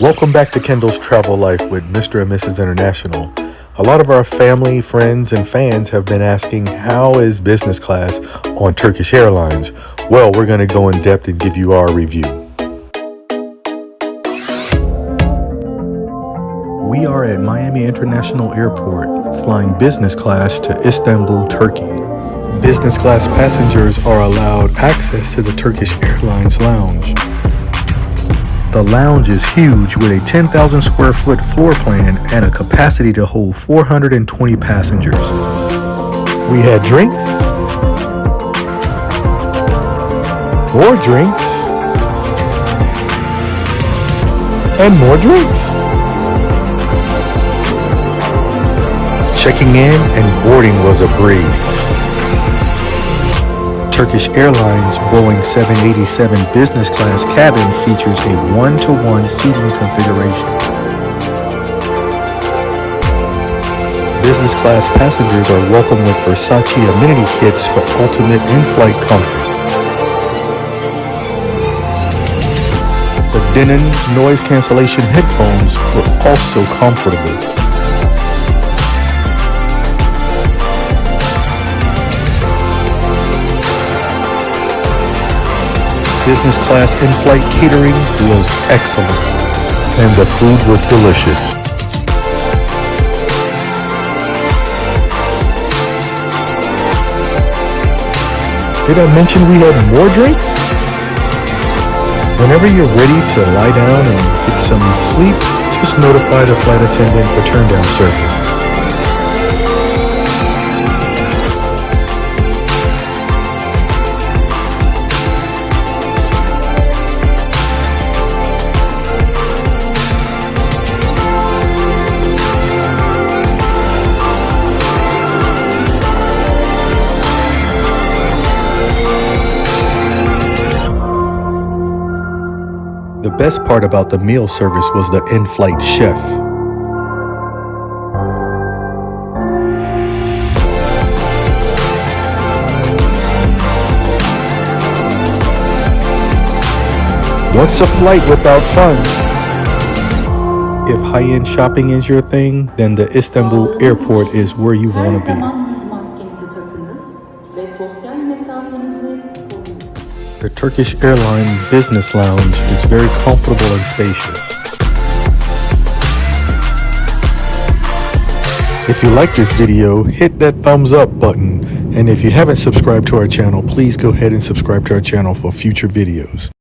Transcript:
Welcome back to Kendall's Travel Life with Mr. and Mrs. International. A lot of our family, friends, and fans have been asking, how is business class on Turkish Airlines? Well, we're going to go in depth and give you our review. We are at Miami International Airport, flying business class to Istanbul, Turkey. Business class passengers are allowed access to the Turkish Airlines lounge. The lounge is huge with a 10,000 square foot floor plan and a capacity to hold 420 passengers. We had drinks, more drinks, and more drinks. Checking in and boarding was a breeze. Turkish Airlines Boeing 787 business class cabin features a 1-to-1 seating configuration. Business class passengers are welcome with Versace amenity kits for ultimate in-flight comfort. The Denon noise cancellation headphones were also comfortable. Business class in-flight catering was excellent, and the food was delicious. Did I mention we had more drinks? Whenever you're ready to lie down and get some sleep, just notify the flight attendant for Turndown Service. The best part about the meal service was the in-flight chef. What's a flight without fun? If high-end shopping is your thing, then the Istanbul Airport is where you want to be. The Turkish Airlines Business Lounge is very comfortable and spacious. If you like this video, hit that thumbs up button. And if you haven't subscribed to our channel, please go ahead and subscribe to our channel for future videos.